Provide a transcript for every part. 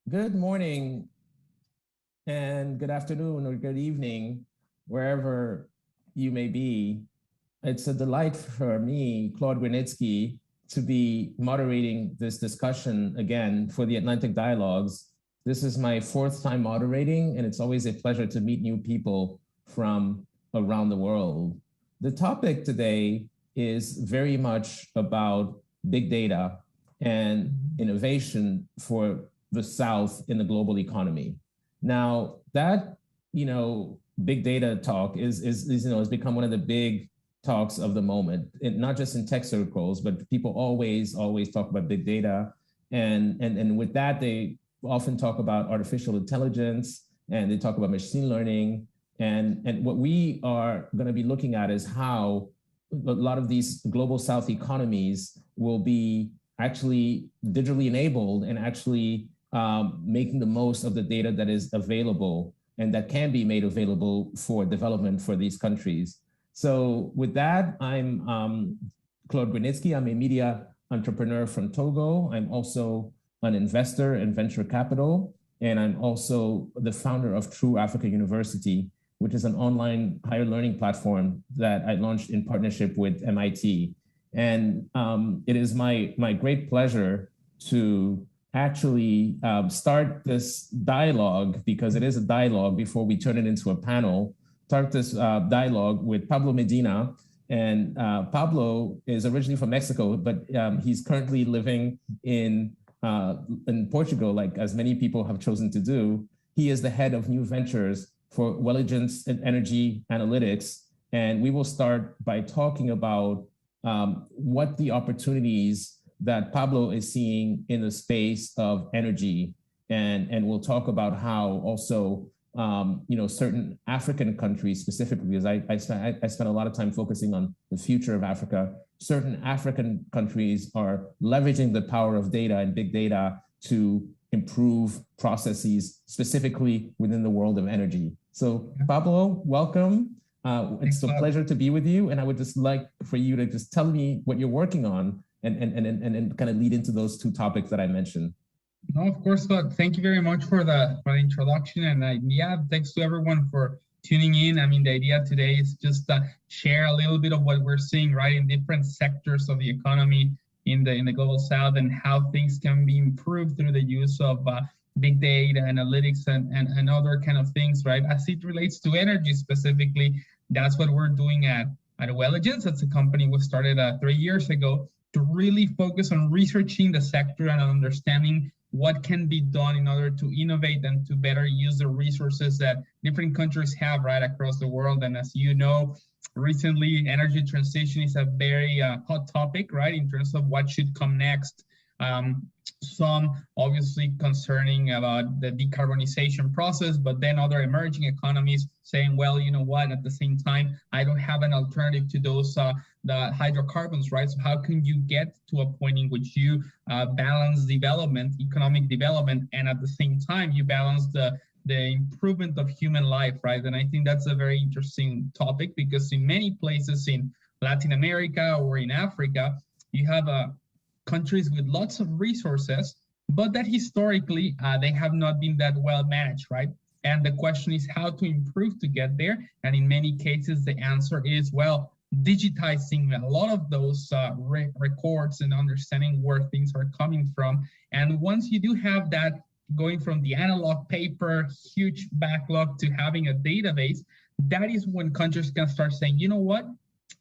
Good morning and good afternoon or good evening, wherever you may be. It's a delight for me, Claude Granitsky, to be moderating this discussion again for the Atlantic Dialogues. This is my fourth time moderating, and it's always a pleasure to meet new people from around the world. The topic today is very much about big data and innovation for the South in the global economy. Now that big data talk is has become one of the big talks of the moment, and not just in tech circles, but people always talk about big data, and with that they often talk about artificial intelligence and they talk about machine learning, and what we are going to be looking at is how a lot of these global South economies will be actually digitally enabled and actually making the most of the data that is available and that can be made available for development for these countries. So with that, I'm Claude Granitsky. I'm a media entrepreneur from Togo. I'm also an investor in venture capital, and I'm also the founder of True Africa University, which is an online higher learning platform that I launched in partnership with MIT. And it is my great pleasure to actually start this dialogue, because it is a dialogue before we turn it into a panel, start this dialogue with Pablo Medina. And Pablo is originally from Mexico, but he's currently living in Portugal, like as many people have chosen to do. He is the head of new ventures for Welligence Energy Analytics. And we will start by talking about what the opportunities that Pablo is seeing in the space of energy. And we'll talk about how also, certain African countries specifically, because I spent a lot of time focusing on the future of Africa. Certain African countries are leveraging the power of data and big data to improve processes, specifically within the world of energy. So Pablo, welcome. It's a pleasure to be with you. And I would just like for you to just tell me what you're working on and kind of lead into those two topics that I mentioned. No, of course, Scott. Thank you very much for the introduction. And thanks to everyone for tuning in. I mean, the idea today is just share a little bit of what we're seeing, right, in different sectors of the economy in the global South, and how things can be improved through the use of big data, analytics, and other kind of things, right? As it relates to energy specifically, that's what we're doing at Welligence. That's a company we started 3 years ago to really focus on researching the sector and understanding what can be done in order to innovate and to better use the resources that different countries have right across the world. And as you know, recently, energy transition is a very hot topic, right, in terms of what should come next. Some obviously concerning about the decarbonization process, but then other emerging economies saying, well, you know what, at the same time, I don't have an alternative to those the hydrocarbons, right? So how can you get to a point in which you balance development, economic development, and at the same time you balance the improvement of human life, right? And I think that's a very interesting topic, because in many places in Latin America or in Africa, you have countries with lots of resources, but that historically they have not been that well managed, right? And the question is how to improve to get there. And in many cases, the answer is, well, digitizing a lot of those records and understanding where things are coming from. And once you do have that, going from the analog paper, huge backlog, to having a database, that is when countries can start saying, you know what,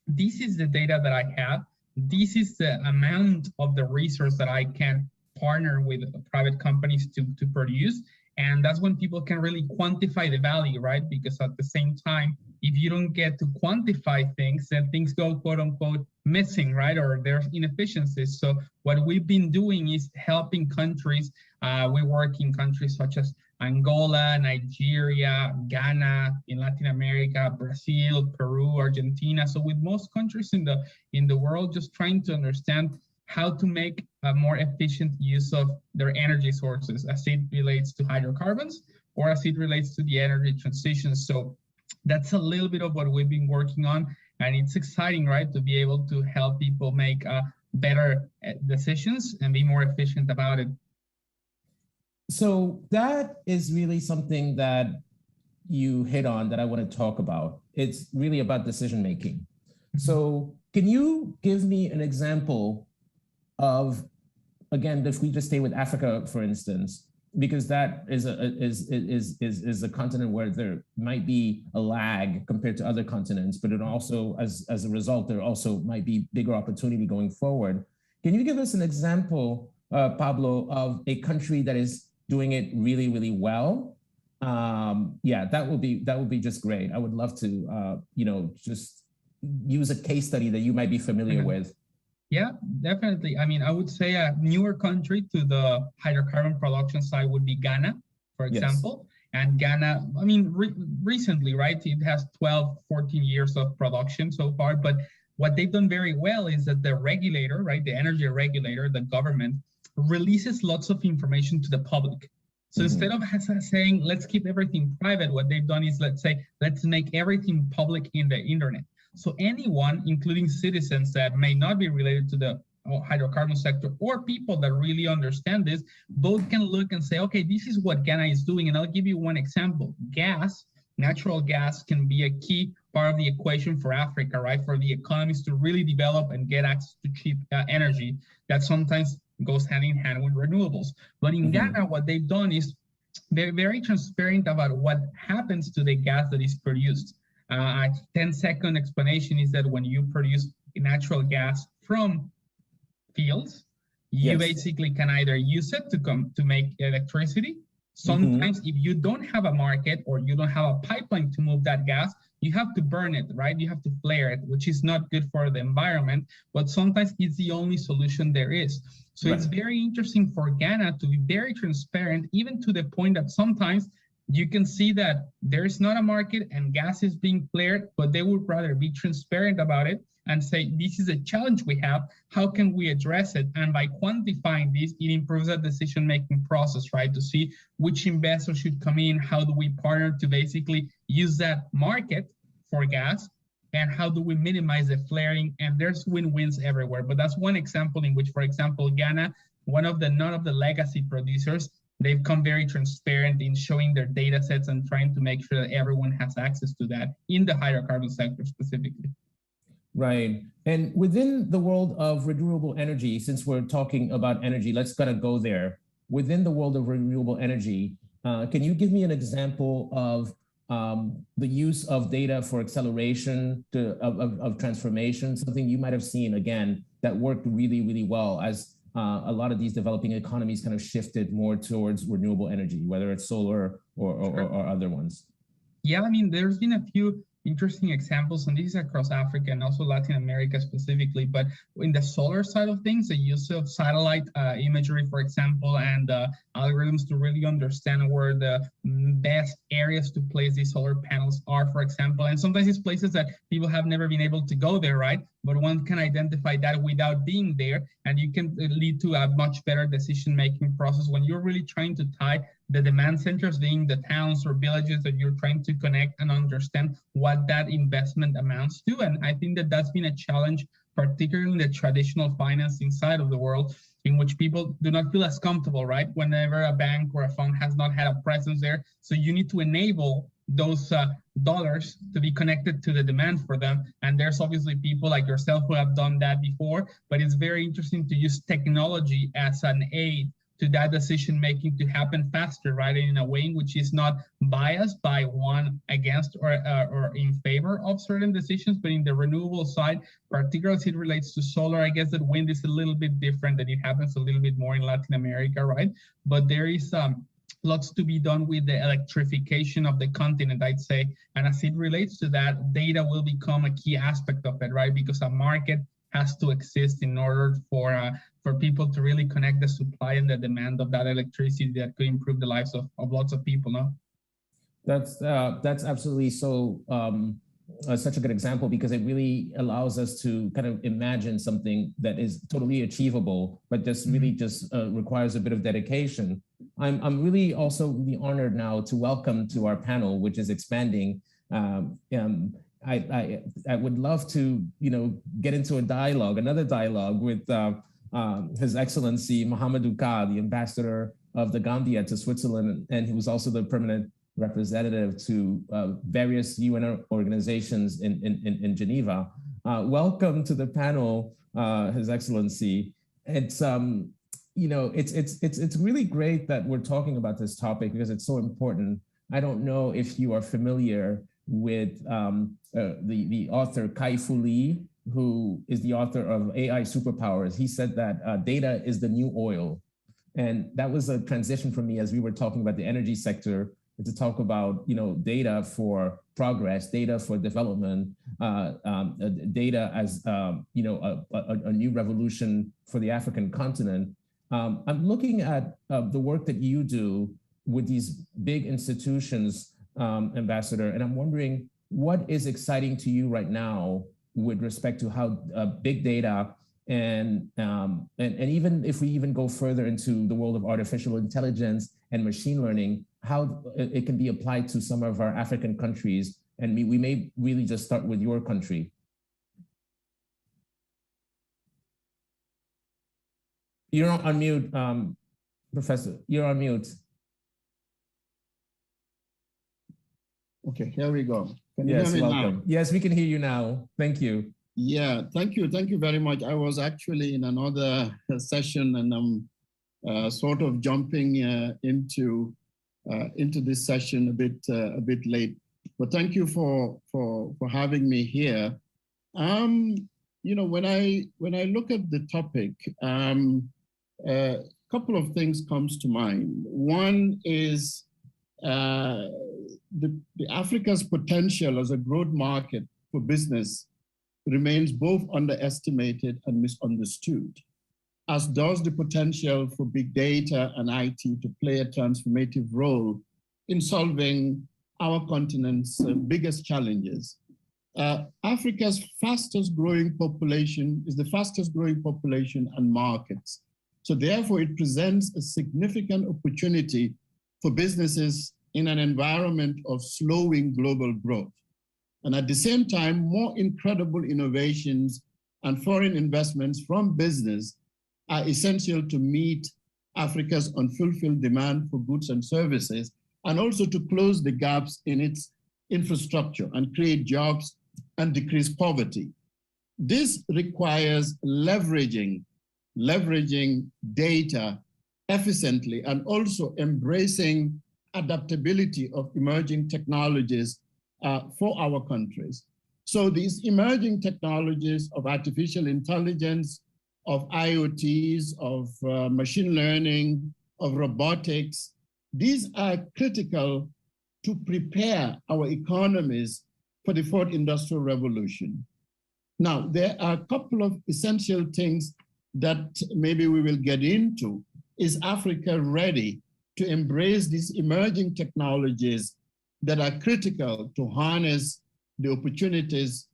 this is the data that I have. This is the amount of the resource that I can partner with private companies to produce. And that's when people can really quantify the value, right? Because at the same time, if you don't get to quantify things, then things go, quote unquote, missing, right? Or there's inefficiencies. So what we've been doing is helping countries. We work in countries such as Angola, Nigeria, Ghana, in Latin America, Brazil, Peru, Argentina. So with most countries in the world, just trying to understand how to make a more efficient use of their energy sources as it relates to hydrocarbons or as it relates to the energy transition. So that's a little bit of what we've been working on. And it's exciting, right, to be able to help people make better decisions and be more efficient about it. So that is really something that you hit on that I want to talk about. It's really about decision making. So can you give me an example of, again, if we just stay with Africa, for instance, because that is a continent where there might be a lag compared to other continents, but it also, as a result, there also might be bigger opportunity going forward. Can you give us an example, Pablo, of a country that is doing it really, really well? Yeah, that would be just great. I would love to, just use a case study that you might be familiar with. Yeah, definitely. I mean, I would say a newer country to the hydrocarbon production side would be Ghana, for example. Yes. And Ghana, I mean, recently, right, it has 12, 14 years of production so far. But what they've done very well is that the regulator, right, the energy regulator, the government, releases lots of information to the public. So instead of saying, let's keep everything private, what they've done is, let's make everything public in the internet. So anyone, including citizens that may not be related to the hydrocarbon sector or people that really understand this, both can look and say, okay, this is what Ghana is doing. And I'll give you one example. Gas, natural gas, can be a key part of the equation for Africa, right? For the economies to really develop and get access to cheap energy that sometimes goes hand in hand with renewables. But in Ghana, what they've done is they're very transparent about what happens to the gas that is produced. A 10-second explanation is that when you produce natural gas from fields, you basically can either use it to make electricity. Sometimes if you don't have a market or you don't have a pipeline to move that gas, you have to burn it, right? You have to flare it, which is not good for the environment, but sometimes it's the only solution there is. So it's very interesting for Ghana to be very transparent, even to the point that sometimes you can see that there's not a market and gas is being flared, but they would rather be transparent about it and say, this is a challenge we have. How can we address it? And by quantifying this, it improves the decision-making process, right? To see which investors should come in, how do we partner to basically use that market for gas, and how do we minimize the flaring? And there's win-wins everywhere. But that's one example in which, for example, Ghana, none of the legacy producers, they've come very transparent in showing their data sets and trying to make sure that everyone has access to that in the hydrocarbon sector specifically. Right. And within the world of renewable energy, since we're talking about energy, let's kind of go there. Within the world of renewable energy, can you give me an example of the use of data for acceleration of transformation, something you might have seen, again, that worked really, really well as a lot of these developing economies kind of shifted more towards renewable energy, whether it's solar or other ones? Yeah, I mean, there's been a few interesting examples, and this is across Africa and also Latin America specifically. But in the solar side of things, the use of satellite imagery, for example, and algorithms to really understand where the best areas to place these solar panels are, for example. And sometimes it's places that people have never been able to go there, right? But one can identify that without being there, and you can lead to a much better decision-making process when you're really trying to tie the demand centers, being the towns or villages that you're trying to connect and understand what that investment amounts to. And I think that that's been a challenge, particularly in the traditional financing side of the world, in which people do not feel as comfortable, right? Whenever a bank or a fund has not had a presence there. So you need to enable those dollars to be connected to the demand for them. And there's obviously people like yourself who have done that before, but it's very interesting to use technology as an aid to that decision-making to happen faster, right? And in a way in which is not biased by one against or in favor of certain decisions, but in the renewable side, particularly as it relates to solar, I guess that wind is a little bit different, that it happens a little bit more in Latin America, right? But there is lots to be done with the electrification of the continent, I'd say. And as it relates to that, data will become a key aspect of it, right? Because a market has to exist in order for people to really connect the supply and the demand of that electricity that could improve the lives of lots of people, no? That's absolutely so such a good example, because it really allows us to kind of imagine something that is totally achievable, but just really just requires a bit of dedication. I'm really also really honored now to welcome to our panel, which is expanding. I would love to, get into another dialogue with His Excellency Mohamedou Ka, the Ambassador of the Gambia to Switzerland, and he was also the permanent representative to various UN organizations in Geneva. Welcome to the panel, His Excellency. It's it's really great that we're talking about this topic because it's so important. I don't know if you are familiar with the author Kai-Fu Lee, who is the author of AI Superpowers. He said that data is the new oil. And that was a transition for me as we were talking about the energy sector to talk about, data for progress, data for development, data as, a new revolution for the African continent. I'm looking at the work that you do with these big institutions, Ambassador, and I'm wondering what is exciting to you right now with respect to how big data and even if we even go further into the world of artificial intelligence and machine learning, how it can be applied to some of our African countries. And we may really just start with your country. You're on mute, Professor. You're on mute. Okay, here we go. Can you yes, hear me welcome. now? Yes, we can hear you now. Thank you. Yeah, thank you. Thank you very much. I was actually in another session and I'm sort of jumping into this session a bit late. But thank you for having me here. When I look at the topic, a couple of things comes to mind. One is the Africa's potential as a growth market for business remains both underestimated and misunderstood, as does the potential for big data and IT to play a transformative role in solving our continent's biggest challenges. Africa's fastest growing population is the fastest growing population and markets. So therefore it presents a significant opportunity for businesses in an environment of slowing global growth. And at the same time, more incredible innovations and foreign investments from business are essential to meet Africa's unfulfilled demand for goods and services, and also to close the gaps in its infrastructure and create jobs and decrease poverty. This requires leveraging data efficiently and also embracing adaptability of emerging technologies for our countries. So these emerging technologies of artificial intelligence, of IoTs, of machine learning, of robotics, these are critical to prepare our economies for the fourth industrial revolution. Now, there are a couple of essential things that maybe we will get into. Is Africa ready to embrace these emerging technologies that are critical to harness the opportunities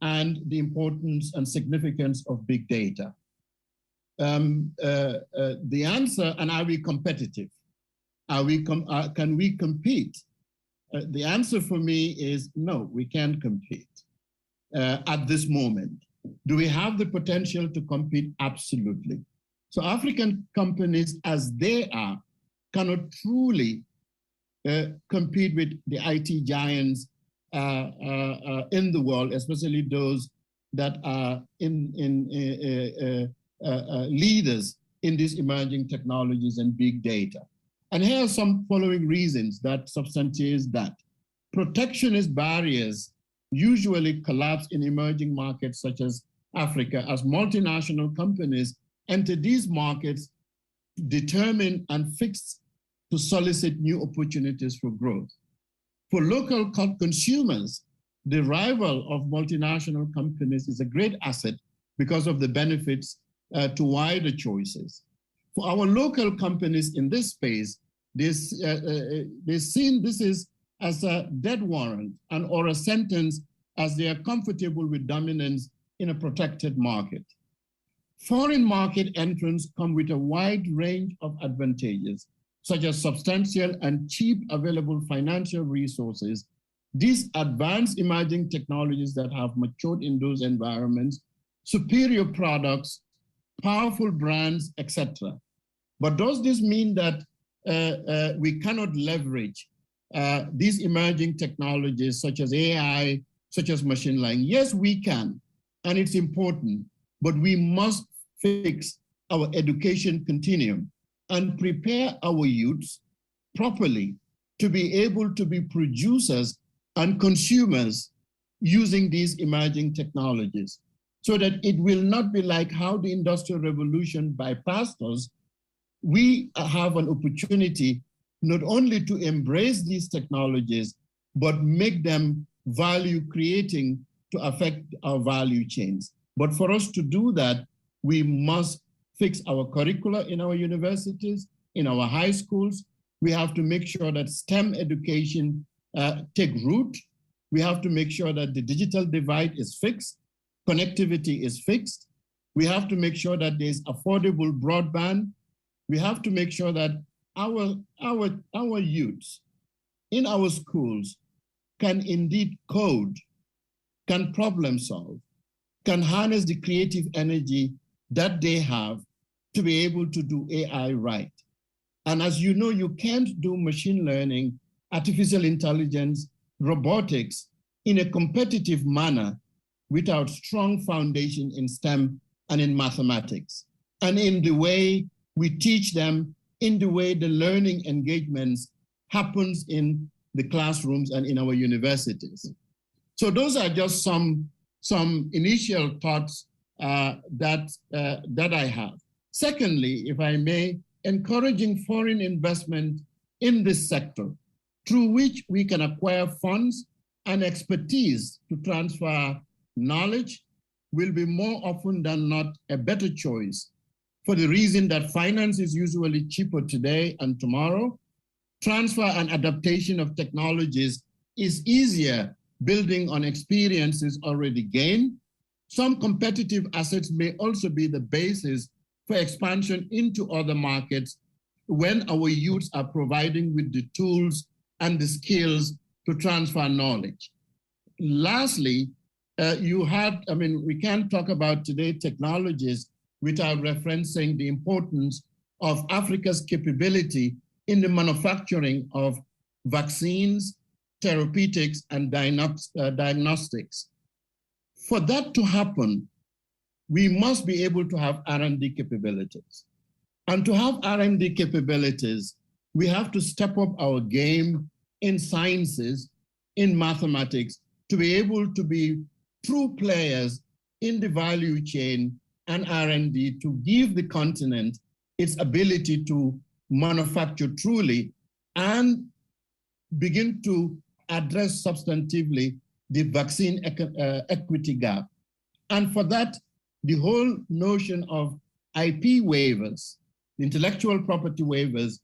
and the importance and significance of big data? The answer, and are we competitive? Can we compete? The answer for me is no, we can't compete at this moment. Do we have the potential to compete? Absolutely. So African companies, as they are, cannot truly compete with the IT giants in the world, especially those that are leaders in these emerging technologies and big data. And here are some following reasons that substantiate that. Protectionist barriers usually collapse in emerging markets such as Africa as multinational companies enter these markets determined and fixed to solicit new opportunities for growth. For local consumers, the arrival of multinational companies is a great asset because of the benefits to wider choices. For our local companies in this space, they've seen this is as a death warrant or a sentence as they are comfortable with dominance in a protected market. Foreign market entrants come with a wide range of advantages, such as substantial and cheap available financial resources. These advanced emerging technologies that have matured in those environments, superior products, powerful brands, etc. But does this mean that we cannot leverage these emerging technologies such as AI, such as machine learning. Yes, we can, and it's important, but we must fix our education continuum and prepare our youths properly to be able to be producers and consumers using these emerging technologies, so that it will not be like how the Industrial Revolution bypassed us. We have an opportunity not only to embrace these technologies, but make them value creating to affect our value chains. But for us to do that, we must fix our curricula in our universities, in our high schools. We have to make sure that STEM education take root. We have to make sure that the digital divide is fixed, connectivity is fixed. We have to make sure that there's affordable broadband. We have to make sure that our youths in our schools can indeed code, can problem solve, can harness the creative energy that they have to be able to do AI right. And as you know, you can't do machine learning, artificial intelligence, robotics in a competitive manner without strong foundation in STEM and in mathematics, and in the way we teach them, in the way the learning engagements happens in the classrooms and in our universities. So those are just some initial thoughts that I have. Secondly, if I may, encouraging foreign investment in this sector, through which we can acquire funds and expertise to transfer knowledge, will be more often than not a better choice, for the reason that finance is usually cheaper today and tomorrow. Transfer and adaptation of technologies is easier, building on experiences already gained. Some competitive assets may also be the basis for expansion into other markets when our youths are providing with the tools and the skills to transfer knowledge. Lastly, we can't talk about today technologies without referencing the importance of Africa's capability in the manufacturing of vaccines, therapeutics, and diagnostics. For that to happen, we must be able to have R&D capabilities. And to have R&D capabilities, we have to step up our game in sciences, in mathematics, to be able to be true players in the value chain and R&D, to give the continent its ability to manufacture truly and begin to address substantively the vaccine equity gap. And for that, the whole notion of IP waivers, intellectual property waivers,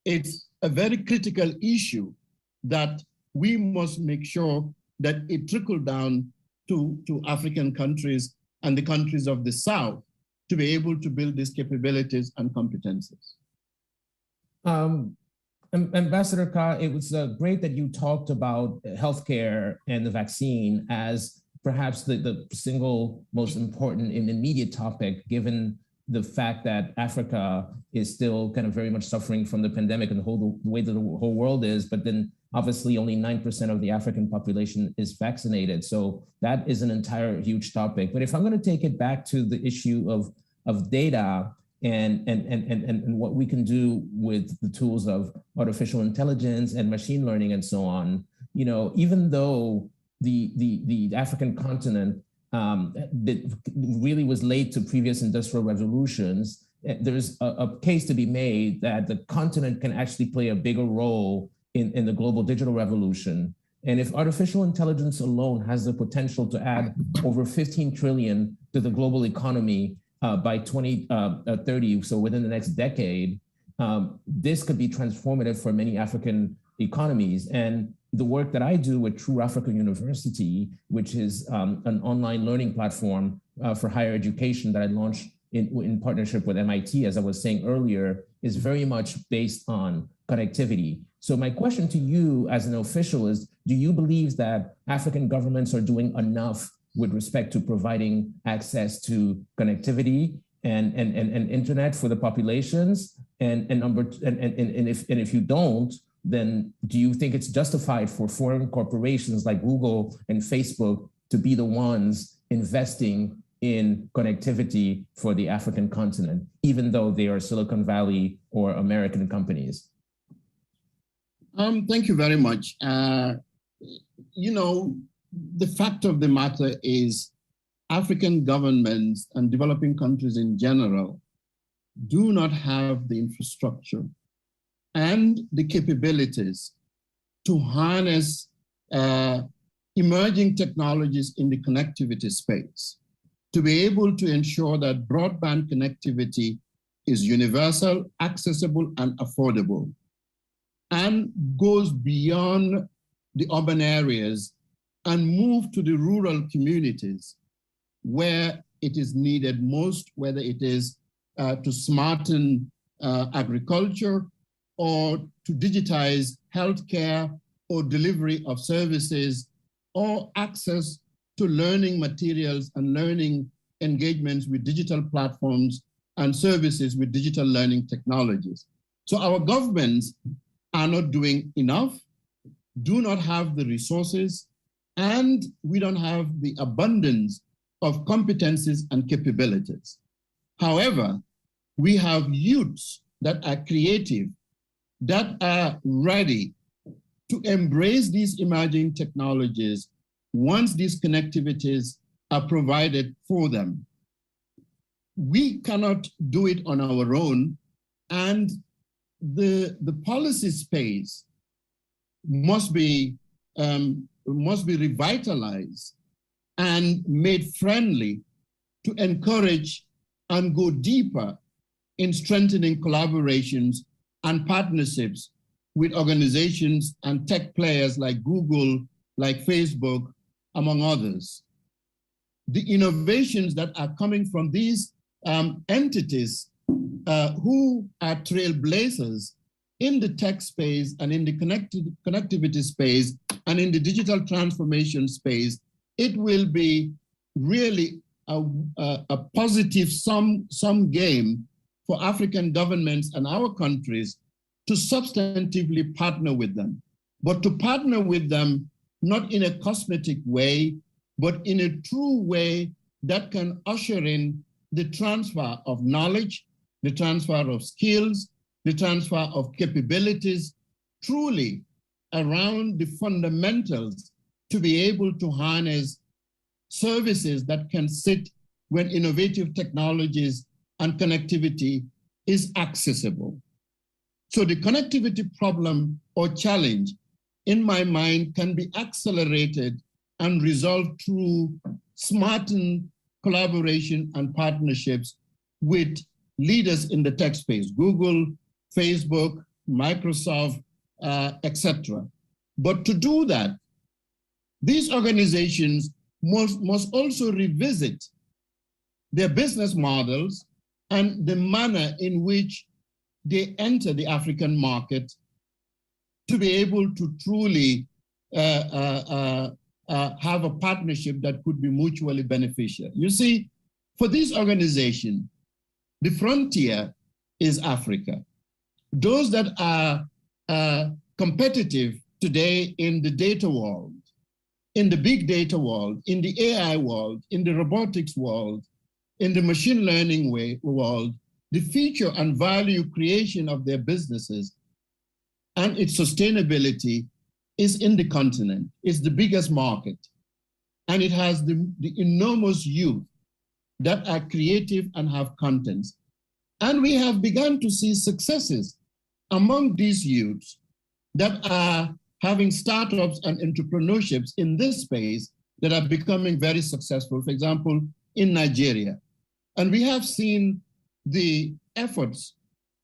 it's a very critical issue that we must make sure that it trickles down to African countries and the countries of the South to be able to build these capabilities and competences. Ambassador Ka, it was great that you talked about healthcare and the vaccine as perhaps the single most important and immediate topic, given the fact that Africa is still kind of very much suffering from the pandemic and the way that the whole world is, but then obviously only 9% of the African population is vaccinated. So that is an entire huge topic. But if I'm going to take it back to the issue of data and what we can do with the tools of artificial intelligence and machine learning and so on, even though the African continent that really was late to previous industrial revolutions, there's a case to be made that the continent can actually play a bigger role in the global digital revolution. And if artificial intelligence alone has the potential to add over 15 trillion to the global economy by 2030, so within the next decade, this could be transformative for many African economies. And the work that I do with True Africa University, which is an online learning platform for higher education that I launched in partnership with MIT, as I was saying earlier, is very much based on connectivity. So my question to you as an official is, do you believe that African governments are doing enough with respect to providing access to connectivity and internet for the populations? And if you don't, then do you think it's justified for foreign corporations like Google and Facebook to be the ones investing in connectivity for the African continent, even though they are Silicon Valley or American companies? Thank you very much. You know, the fact of the matter is African governments and developing countries in general do not have the infrastructure and the capabilities to harness emerging technologies in the connectivity space, to be able to ensure that broadband connectivity is universal, accessible, and affordable, and goes beyond the urban areas and move to the rural communities where it is needed most, whether it is to smarten agriculture or to digitize healthcare or delivery of services or access to learning materials and learning engagements with digital platforms and services with digital learning technologies. So our governments are not doing enough, do not have the resources, and we don't have the abundance of competencies and capabilities. However, we have youths that are creative, that are ready to embrace these emerging technologies once these connectivities are provided for them. We cannot do it on our own, and the policy space must be revitalized and made friendly to encourage and go deeper in strengthening collaborations and partnerships with organizations and tech players like Google, like Facebook, among others. The innovations that are coming from these entities who are trailblazers in the tech space and in the connectivity space and in the digital transformation space, it will be really a positive sum game for African governments and our countries to substantively partner with them, but to partner with them not in a cosmetic way, but in a true way that can usher in the transfer of knowledge, the transfer of skills, the transfer of capabilities, truly around the fundamentals to be able to harness services that can sit when innovative technologies and connectivity is accessible. So the connectivity problem or challenge, in my mind, can be accelerated and resolved through smartened collaboration and partnerships with leaders in the tech space, Google, Facebook, Microsoft, etc. But to do that, these organizations must also revisit their business models and the manner in which they enter the African market to be able to truly have a partnership that could be mutually beneficial. You see, for this organization, the frontier is Africa. Those that are competitive today in the data world, in the big data world, in the AI world, in the robotics world, in the machine learning world, the feature and value creation of their businesses and its sustainability is in the continent. It's the biggest market. And it has the enormous youth that are creative and have contents. And we have begun to see successes among these youths that are having startups and entrepreneurships in this space that are becoming very successful, for example, in Nigeria. And we have seen the efforts,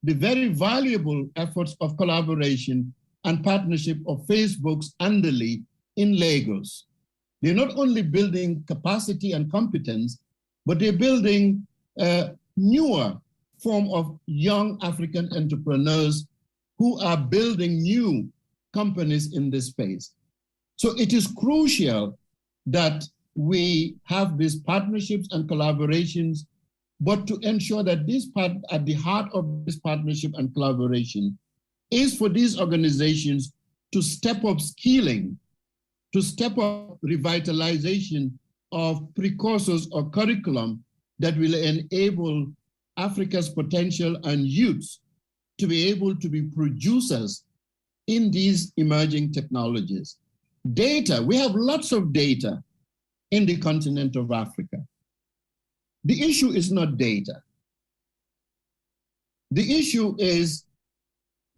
the very valuable efforts of collaboration and partnership of Facebook's Andali in Lagos. They're not only building capacity and competence, but they're building a newer form of young African entrepreneurs who are building new companies in this space. So it is crucial that we have these partnerships and collaborations but to ensure that this part, at the heart of this partnership and collaboration, is for these organizations to step up skilling, to step up revitalization of precursors or curriculum that will enable Africa's potential and youths to be able to be producers in these emerging technologies. Data, we have lots of data in the continent of Africa. The issue is not data. The issue is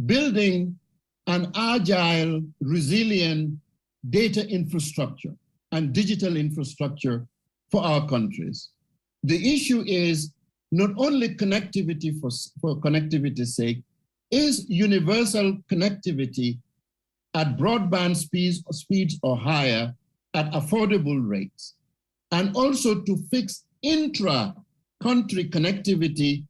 building an agile, resilient data infrastructure and digital infrastructure for our countries. The issue is not only connectivity for connectivity's sake, is universal connectivity at broadband speeds or higher at affordable rates, and also to fix intra-country connectivity,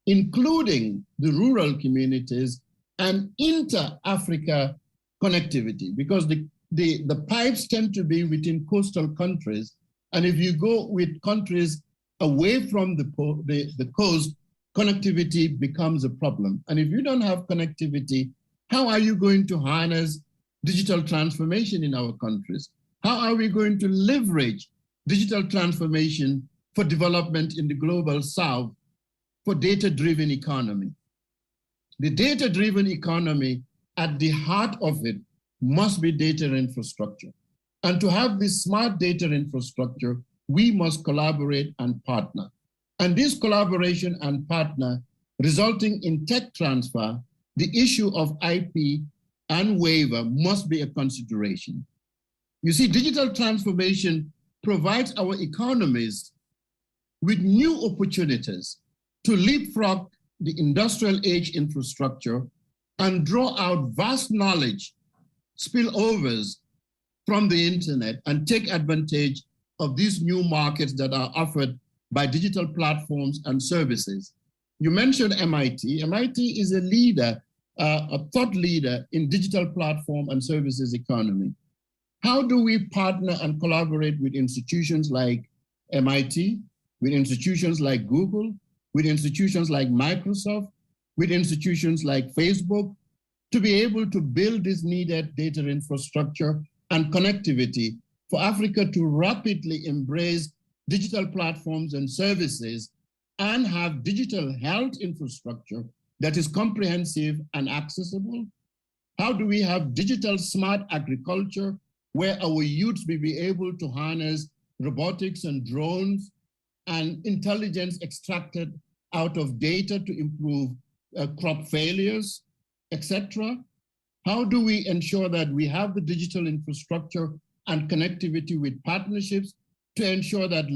including the rural communities, and inter-Africa connectivity, because the pipes tend to be within coastal countries, and if you go with countries away from the coast, connectivity becomes a problem. And if you don't have connectivity, how are you going to harness digital transformation in our countries? How are we going to leverage digital transformation for development in the global south for data-driven economy? The data-driven economy, at the heart of it, must be data infrastructure. And to have this smart data infrastructure, we must collaborate and partner. And this collaboration and partner resulting in tech transfer, the issue of IP and waiver must be a consideration. You see, digital transformation provides our economies with new opportunities to leapfrog the industrial age infrastructure and draw out vast knowledge spillovers from the internet and take advantage of these new markets that are offered by digital platforms and services. You mentioned MIT. MIT is a leader, a thought leader in digital platform and services economy. How do we partner and collaborate with institutions like MIT, with institutions like Google, with institutions like Microsoft, with institutions like Facebook, to be able to build this needed data infrastructure and connectivity for Africa to rapidly embrace digital platforms and services and have digital health infrastructure that is comprehensive and accessible? How do we have digital smart agriculture where our youths will be able to harness robotics and drones and intelligence extracted out of data to improve crop failures, etc.? How do we ensure that we have the digital infrastructure and connectivity with partnerships to ensure that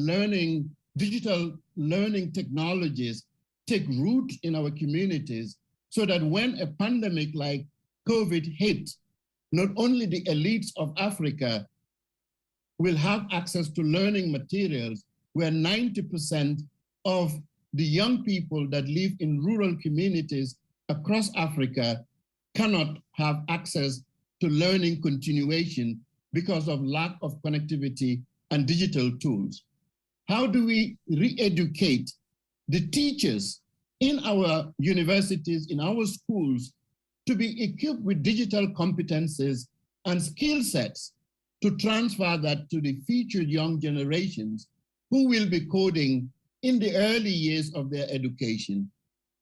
digital learning technologies take root in our communities so that when a pandemic like COVID hit, not only the elites of Africa will have access to learning materials, where 90% of the young people that live in rural communities across Africa cannot have access to learning continuation because of lack of connectivity and digital tools. How do we re-educate the teachers in our universities, in our schools, to be equipped with digital competencies and skill sets to transfer that to the future young generations who will be coding in the early years of their education,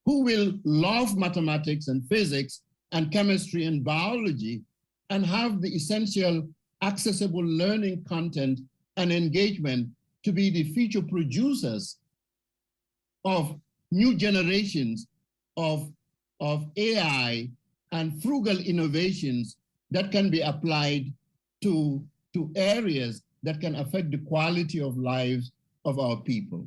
who will love mathematics and physics and chemistry and biology and have the essential accessible learning content and engagement to be the future producers of new generations of AI and frugal innovations that can be applied to areas that can affect the quality of lives of our people.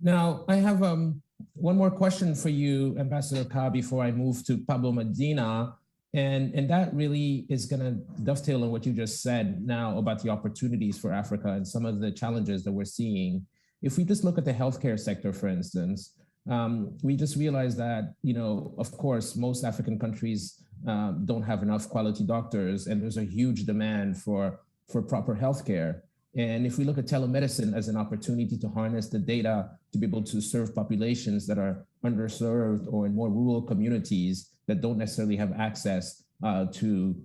Now, I have one more question for you, Ambassador Ka, before I move to Pablo Medina. And that really is going to dovetail on what you just said now about the opportunities for Africa and some of the challenges that we're seeing. If we just look at the healthcare sector, for instance, we just realized that, of course, most African countries don't have enough quality doctors, and there's a huge demand for proper healthcare. And if we look at telemedicine as an opportunity to harness the data to be able to serve populations that are underserved or in more rural communities that don't necessarily have access to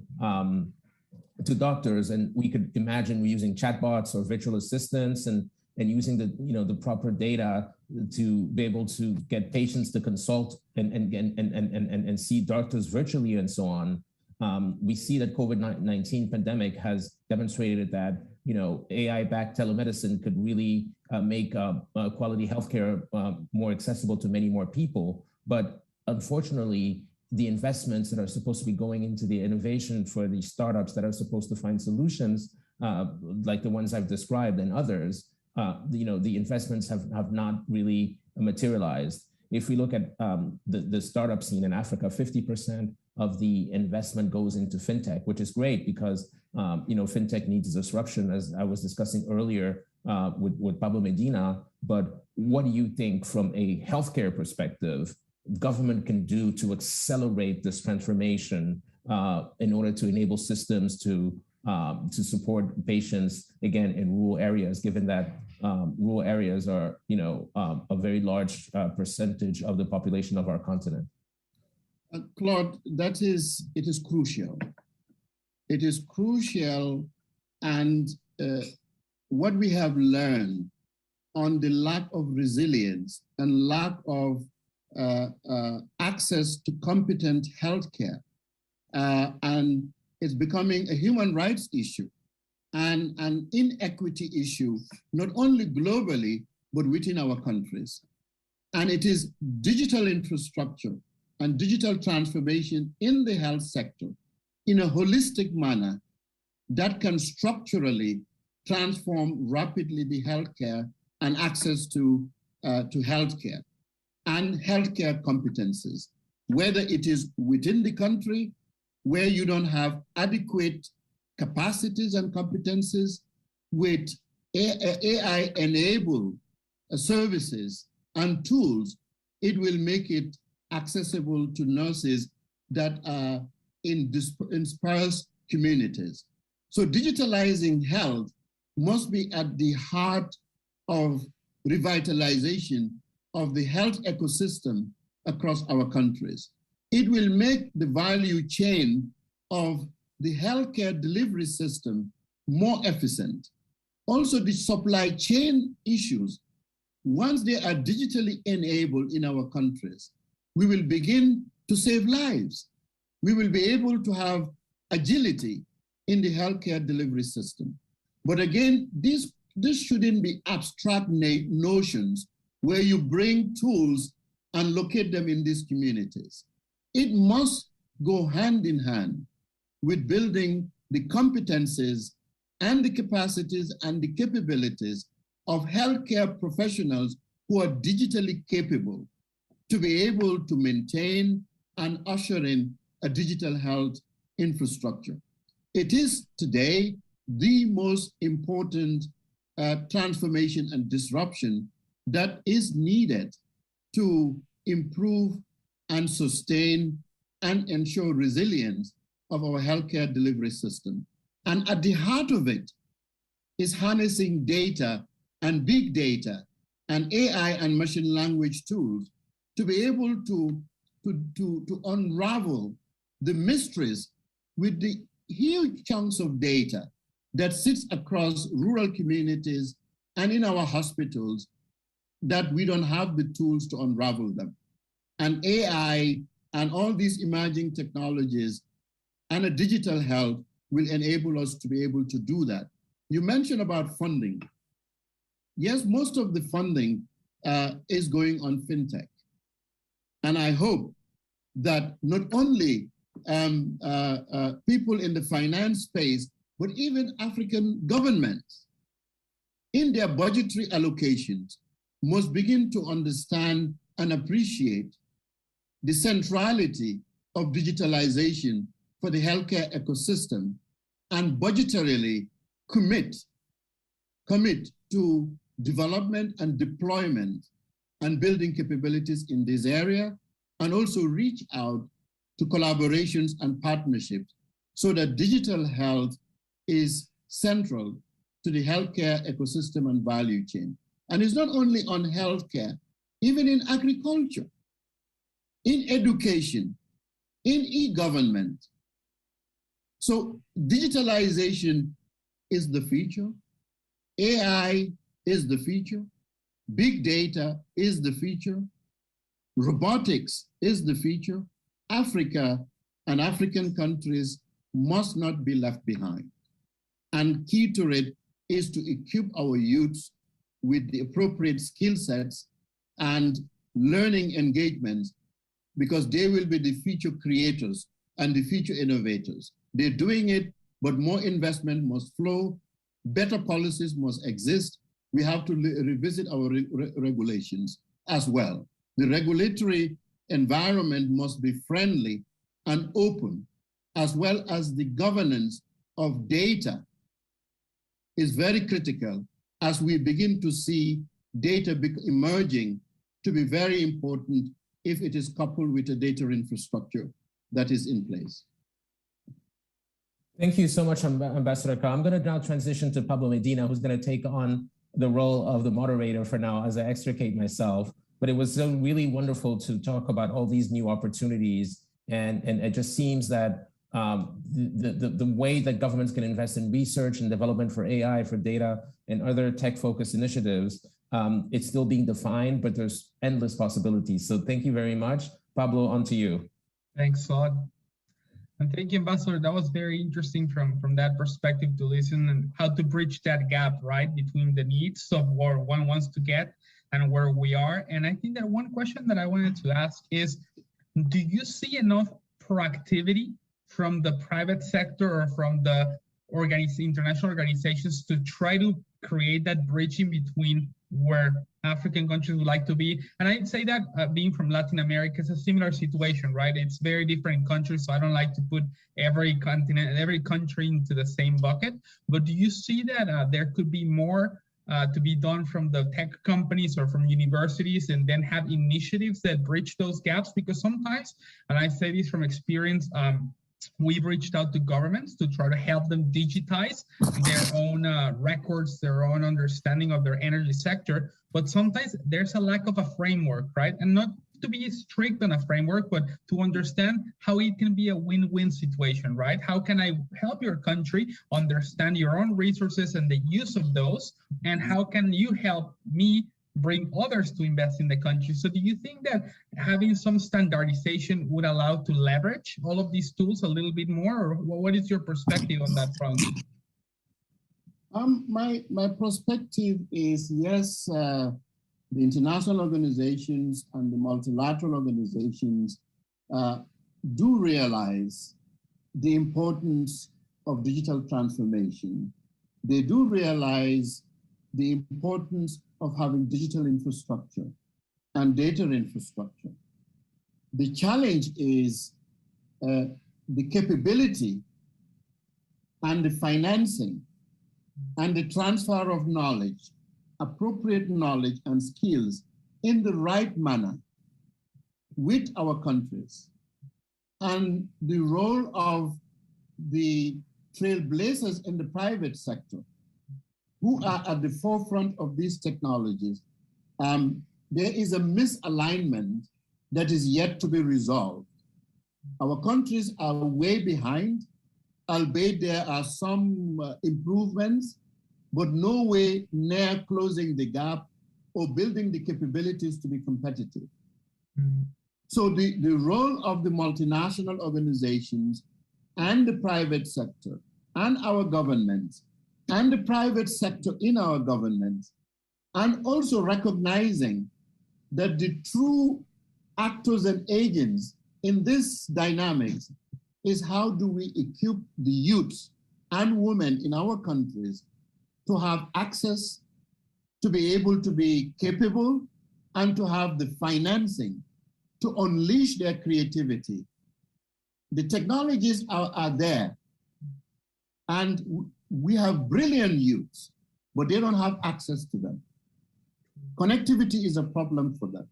doctors, and we could imagine using chatbots or virtual assistants and using the proper data to be able to get patients to consult and see doctors virtually and so on. We see that COVID-19 pandemic has demonstrated that AI-backed telemedicine could really make quality healthcare more accessible to many more people. But unfortunately, the investments that are supposed to be going into the innovation for the startups that are supposed to find solutions, like the ones I've described and others, the investments have not really materialized. If we look at the startup scene in Africa, 50% of the investment goes into fintech, which is great because fintech needs disruption, as I was discussing earlier with Pablo Medina. But what do you think from a healthcare perspective government can do to accelerate this transformation in order to enable systems to support patients, again, in rural areas, given that rural areas are, a very large percentage of the population of our continent? Claude, it is crucial. It is crucial, and what we have learned on the lack of resilience and lack of access to competent healthcare, and it's becoming a human rights issue and an inequity issue, not only globally, but within our countries. And it is digital infrastructure and digital transformation in the health sector in a holistic manner that can structurally transform rapidly the healthcare and access to healthcare and healthcare competencies, whether it is within the country where you don't have adequate capacities and competencies, with AI-enabled services and tools, it will make it accessible to nurses that are in dispersed communities. So digitalizing health must be at the heart of revitalization of the health ecosystem across our countries. It will make the value chain of the healthcare delivery system more efficient. Also, the supply chain issues, once they are digitally enabled in our countries, we will begin to save lives. We will be able to have agility in the healthcare delivery system. But again, this shouldn't be abstract notions where you bring tools and locate them in these communities. It must go hand in hand with building the competencies and the capacities and the capabilities of healthcare professionals who are digitally capable to be able to maintain and usher in a digital health infrastructure. It is today the most important transformation and disruption that is needed to improve and sustain and ensure resilience of our healthcare delivery system. And at the heart of it is harnessing data and big data and AI and machine language tools to be able to unravel the mysteries with the huge chunks of data that sits across rural communities and in our hospitals that we don't have the tools to unravel them. And AI and all these emerging technologies and a digital health will enable us to be able to do that. You mentioned about funding. Yes, most of the funding is going on fintech. And I hope that not only people in the finance space, but even African governments in their budgetary allocations must begin to understand and appreciate the centrality of digitalization for the healthcare ecosystem and budgetarily commit to development and deployment and building capabilities in this area, and also reach out to collaborations and partnerships so that digital health is central to the healthcare ecosystem and value chain. And it's not only on healthcare, even in agriculture, in education, in e-government. So digitalization is the future. AI is the future. Big data is the future. Robotics is the future. Africa and African countries must not be left behind. And key to it is to equip our youths with the appropriate skill sets and learning engagements, because they will be the future creators and the future innovators. They're doing it, but more investment must flow, better policies must exist. We have to revisit our regulations as well. The regulatory environment must be friendly and open, as well as the governance of data is very critical as we begin to see data emerging to be very important if it is coupled with a data infrastructure that is in place. Thank you so much, Ambassador Carr. I'm going to now transition to Pablo Medina, who's going to take on the role of the moderator for now as I extricate myself. But it was so really wonderful to talk about all these new opportunities. And it just seems that the way that governments can invest in research and development for AI, for data, and other tech-focused initiatives, it's still being defined, but there's endless possibilities. So thank you very much. Pablo, on to you. Thanks, Claude. And thank you, Ambassador. That was very interesting from that perspective to listen and how to bridge that gap, right, between the needs of where one wants to get and where we are. And I think that one question that I wanted to ask is, do you see enough proactivity from the private sector or from the international organizations to try to create that bridging between where African countries would like to be? And I'd say that being from Latin America is a similar situation, right? It's very different in countries, so I don't like to put every continent, every country into the same bucket. But do you see that there could be more to be done from the tech companies or from universities, and then have initiatives that bridge those gaps? Because sometimes, and I say this from experience, we've reached out to governments to try to help them digitize their own records, their own understanding of their energy sector. But sometimes there's a lack of a framework, right? And not to be strict on a framework, but to understand how it can be a win-win situation, right? How can I help your country understand your own resources and the use of those? And how can you help me bring others to invest in the country? So do you think that having some standardization would allow to leverage all of these tools a little bit more? Or what is your perspective on that front? My perspective is, yes, the international organizations and the multilateral organizations do realize the importance of digital transformation. They do realize the importance of having digital infrastructure and data infrastructure. The challenge is the capability and the financing and the transfer of knowledge, appropriate knowledge and skills in the right manner with our countries. And the role of the trailblazers in the private sector who are at the forefront of these technologies. There is a misalignment that is yet to be resolved. Our countries are way behind, albeit there are some improvements, but no way near closing the gap or building the capabilities to be competitive. Mm-hmm. So the role of the multinational organizations and the private sector and our governments and the private sector in our governments, and also recognizing that the true actors and agents in this dynamics is how do we equip the youth and women in our countries to have access, to be able to be capable, and to have the financing to unleash their creativity. The technologies are there, and we have brilliant youths, but they don't have access to them. Connectivity is a problem for them.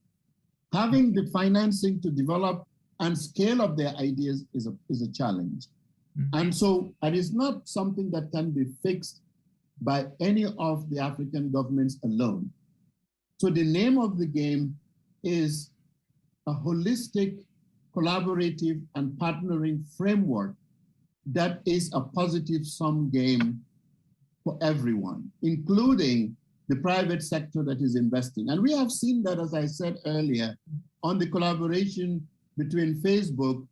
Having the financing to develop and scale up their ideas is a challenge. Mm-hmm. And so it is not something that can be fixed by any of the African governments alone. So the name of the game is a holistic, collaborative, and partnering framework that is a positive sum game for everyone, including the private sector that is investing. And we have seen that, as I said earlier, on the collaboration between Facebook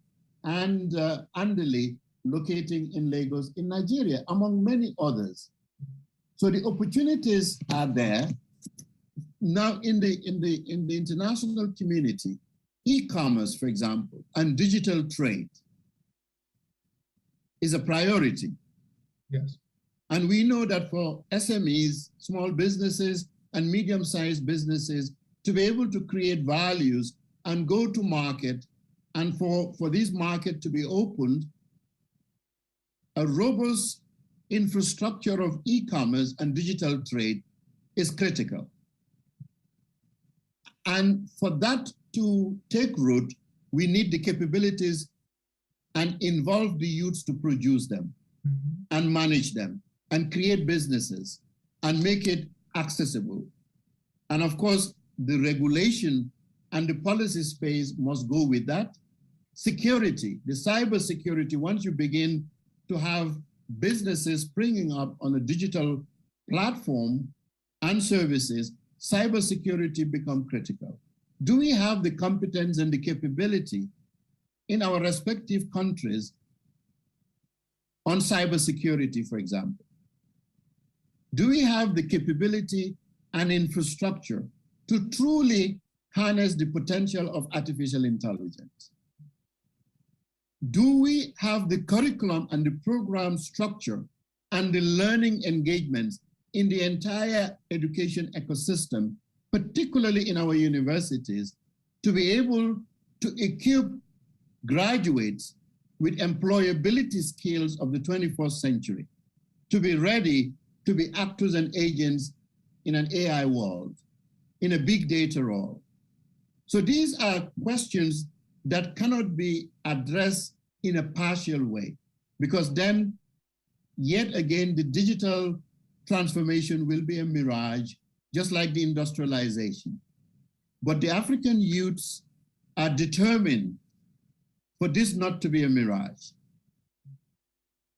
and Andeli, locating in Lagos in Nigeria, among many others. So the opportunities are there. Now in the international community, e-commerce, for example, and digital trade is a priority. Yes. And we know that for SMEs, small businesses, and medium-sized businesses to be able to create values and go to market, and for this market to be opened, a robust infrastructure of e-commerce and digital trade is critical. And for that to take root, we need the capabilities and involve the youths to produce them and manage them and create businesses and make it accessible. And of course, the regulation and the policy space must go with that. Security, the cyber security, once you begin to have businesses springing up on a digital platform and services, cybersecurity become critical. Do we have the competence and the capability in our respective countries on cybersecurity, for example? Do we have the capability and infrastructure to truly harness the potential of artificial intelligence? Do we have the curriculum and the program structure and the learning engagements in the entire education ecosystem, particularly in our universities, to be able to equip graduates with employability skills of the 21st century, to be ready to be actors and agents in an AI world, in a big data world? So these are questions that cannot be addressed in a partial way, because then, yet again, the digital transformation will be a mirage, just like the industrialization. But the African youths are determined for this not to be a mirage.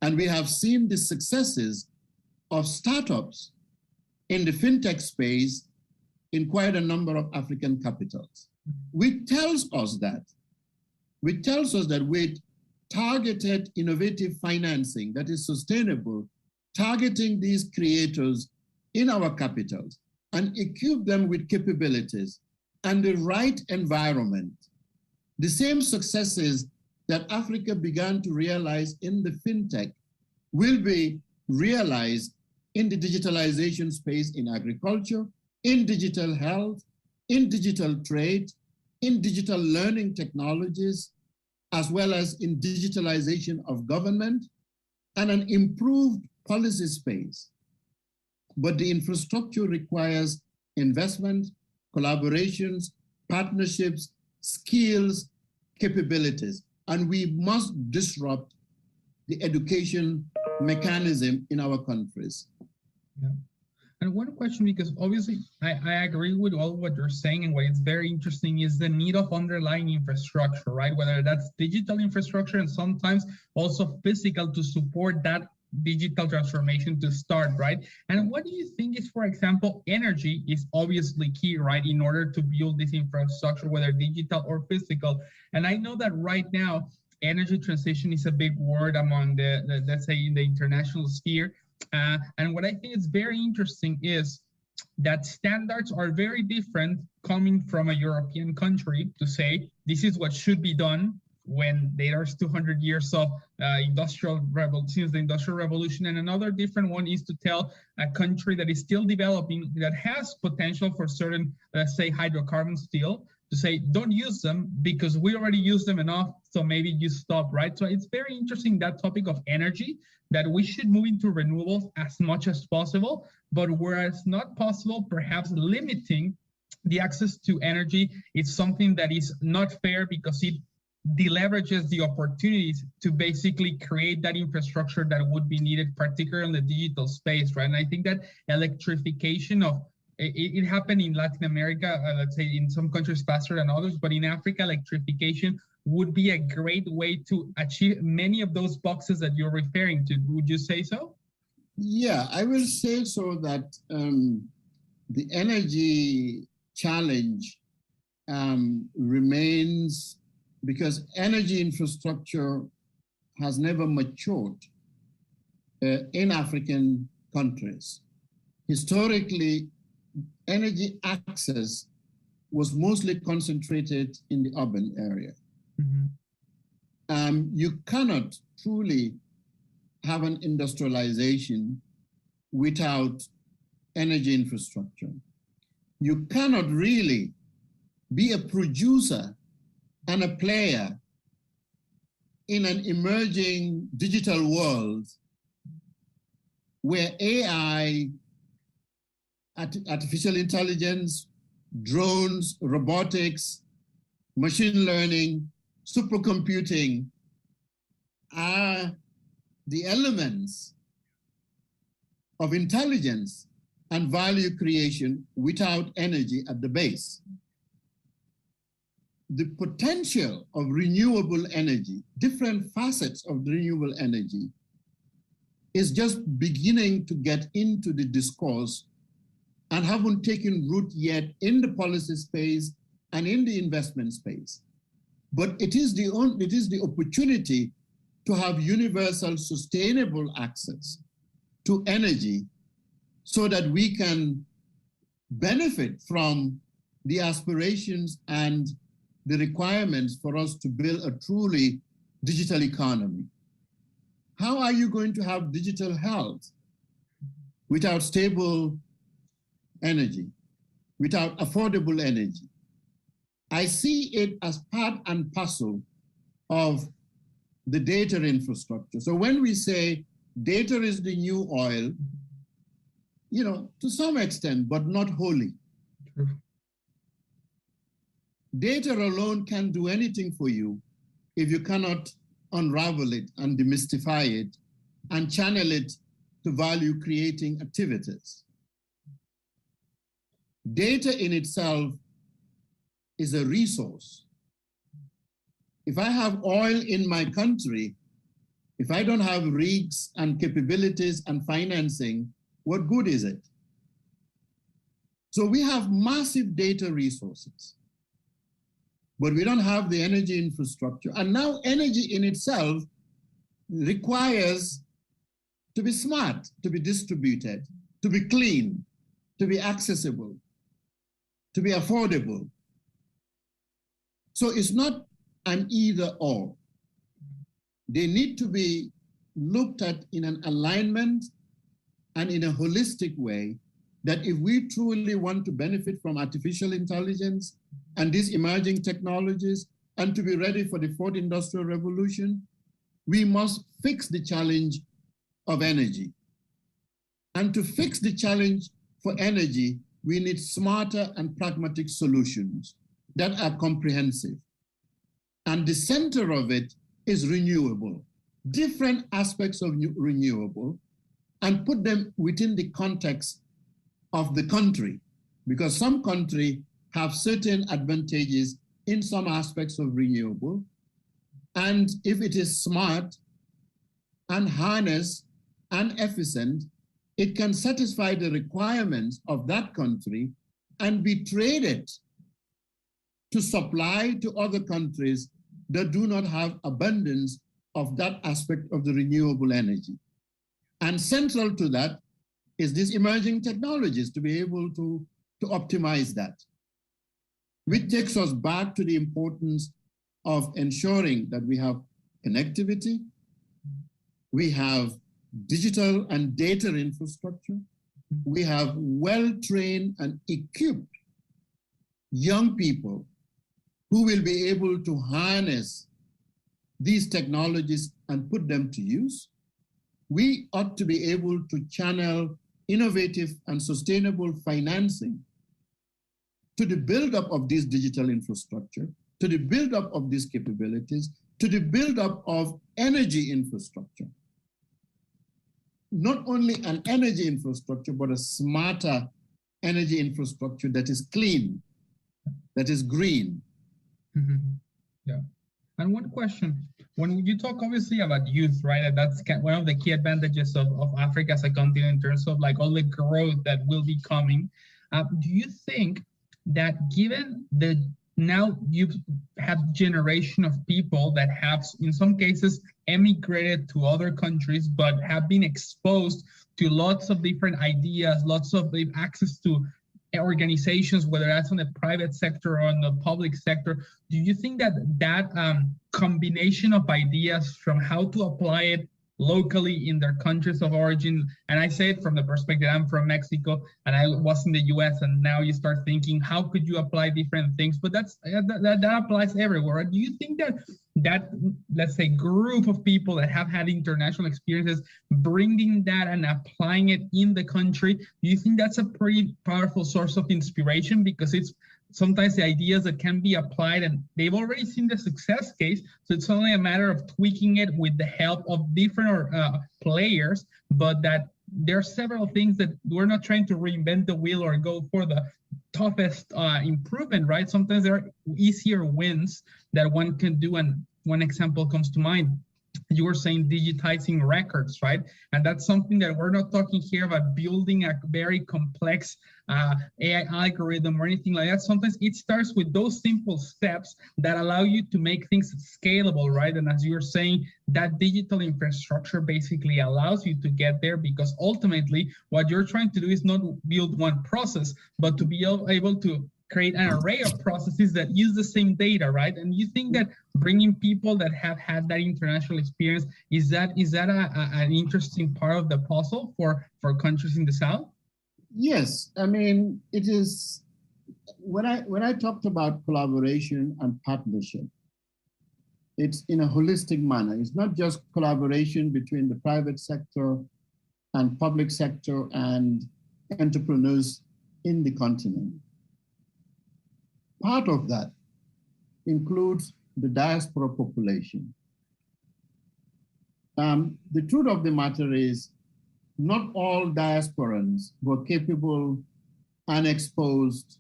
And we have seen the successes of startups in the fintech space in quite a number of African capitals, which tells us that with targeted innovative financing that is sustainable, targeting these creators in our capitals and equip them with capabilities and the right environment, the same successes that Africa began to realize in the fintech will be realized in the digitalization space in agriculture, in digital health, in digital trade, in digital learning technologies, as well as in digitalization of government and an improved policy space. But the infrastructure requires investment, collaborations, partnerships, skills, capabilities, and we must disrupt the education mechanism in our countries. Yeah. And one question, because obviously I agree with all what you're saying, and what is very interesting is the need of underlying infrastructure, right? Whether that's digital infrastructure and sometimes also physical to support that digital transformation to start, right? And what do you think is, for example, energy is obviously key, right? In order to build this infrastructure, whether digital or physical. And I know that right now, energy transition is a big word among the let's say, in the international sphere. And what I think is very interesting is that standards are very different coming from a European country to say, this is what should be done when there's 200 years of since the Industrial Revolution. And another different one is to tell a country that is still developing, that has potential for certain, let's say, hydrocarbons still, to say, don't use them because we already use them enough, so maybe you stop, right? So it's very interesting, that topic of energy, that we should move into renewables as much as possible, but where it's not possible, perhaps limiting the access to energy is something that is not fair, because it deleverages the opportunities to basically create that infrastructure that would be needed, particularly in the digital space, right? And I think that electrification of it happened in Latin America, let's say in some countries faster than others, but in Africa, electrification would be a great way to achieve many of those boxes that you're referring to. Would you say so? Yeah, I will say so that the energy challenge remains because energy infrastructure has never matured in African countries. Historically, energy access was mostly concentrated in the urban area. Mm-hmm. You cannot truly have an industrialization without energy infrastructure. You cannot really be a producer and a player in an emerging digital world where AI, artificial intelligence, drones, robotics, machine learning, supercomputing are the elements of intelligence and value creation without energy at the base. The potential of renewable energy, different facets of renewable energy, is just beginning to get into the discourse and haven't taken root yet in the policy space and in the investment space. But it is the opportunity to have universal sustainable access to energy so that we can benefit from the aspirations and the requirements for us to build a truly digital economy. How are you going to have digital health without stable energy, without affordable energy? I see it as part and parcel of the data infrastructure. So when we say data is the new oil, you know, to some extent, but not wholly. True. Data alone can't do anything for you if you cannot unravel it and demystify it and channel it to value creating activities. Data in itself is a resource. If I have oil in my country, if I don't have rigs and capabilities and financing, what good is it? So we have massive data resources, but we don't have the energy infrastructure. And now energy in itself requires to be smart, to be distributed, to be clean, to be accessible, to be affordable. So it's not an either or. They need to be looked at in an alignment and in a holistic way, that if we truly want to benefit from artificial intelligence and these emerging technologies and to be ready for the fourth industrial revolution, we must fix the challenge of energy. And to fix the challenge for energy, we need smarter and pragmatic solutions that are comprehensive. And the center of it is renewable, different aspects of renewable, and put them within the context of the country, because some countries have certain advantages in some aspects of renewable. And if it is smart and harnessed and efficient, it can satisfy the requirements of that country and be traded to supply to other countries that do not have abundance of that aspect of the renewable energy. And central to that is these emerging technologies to be able to optimize that, which takes us back to the importance of ensuring that we have connectivity, we have digital and data infrastructure, we have well-trained and equipped young people who will be able to harness these technologies and put them to use. We ought to be able to channel innovative and sustainable financing to the buildup of this digital infrastructure to the buildup of these capabilities, to the buildup of energy infrastructure. Not only an energy infrastructure, but a smarter energy infrastructure that is clean, that is green. Yeah. And one question, when you talk obviously about youth, right? That's one of the key advantages of Africa as a continent in terms of like all the growth that will be coming. Do you think that given the now you have generation of people that have in some cases emigrated to other countries, but have been exposed to lots of different ideas, lots of access to organizations, whether that's on the private sector or on the public sector, do you think that that combination of ideas from how to apply it locally in their countries of origin, and I say it from the perspective, I'm from Mexico and I was in the US, and now you start thinking, how could you apply different things? But that applies everywhere. Do you think that let's say group of people that have had international experiences, bringing that and applying it in the country, do you think that's a pretty powerful source of inspiration? Because it's sometimes the ideas that can be applied and they've already seen the success case. So it's only a matter of tweaking it with the help of different players, but that there are several things that we're not trying to reinvent the wheel or go for the toughest improvement, right? Sometimes there are easier wins that one can do. And one example comes to mind. You were saying digitizing records, right? And that's something that we're not talking here about building a very complex AI algorithm or anything like that. Sometimes it starts with those simple steps that allow you to make things scalable, right? And as you were saying, that digital infrastructure basically allows you to get there, because ultimately what you're trying to do is not build one process, but to be able to create an array of processes that use the same data, right? And you think that bringing people that have had that international experience, is that an interesting part of the puzzle for countries in the South? Yes, I mean, it is, when I talked about collaboration and partnership, it's in a holistic manner. It's not just collaboration between the private sector and public sector and entrepreneurs in the continent. Part of that includes the diaspora population. The truth of the matter is, not all diasporans who are capable and exposed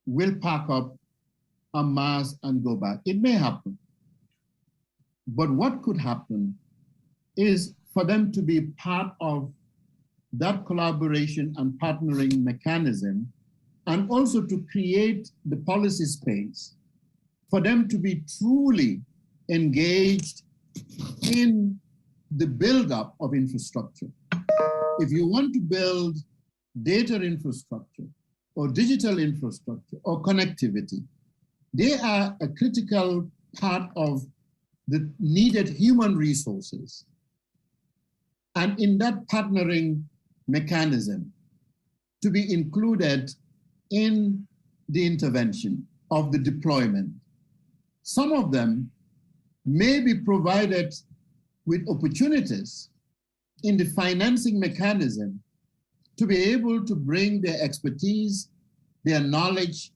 will pack up en masse and go back. It may happen. But what could happen is for them to be part of that collaboration and partnering mechanism, and also to create the policy space for them to be truly engaged in the buildup of infrastructure. If you want to build data infrastructure or digital infrastructure or connectivity, they are a critical part of the needed human resources. And in that partnering mechanism, to be included in the intervention of the deployment. Some of them may be provided with opportunities in the financing mechanism to be able to bring their expertise, their knowledge,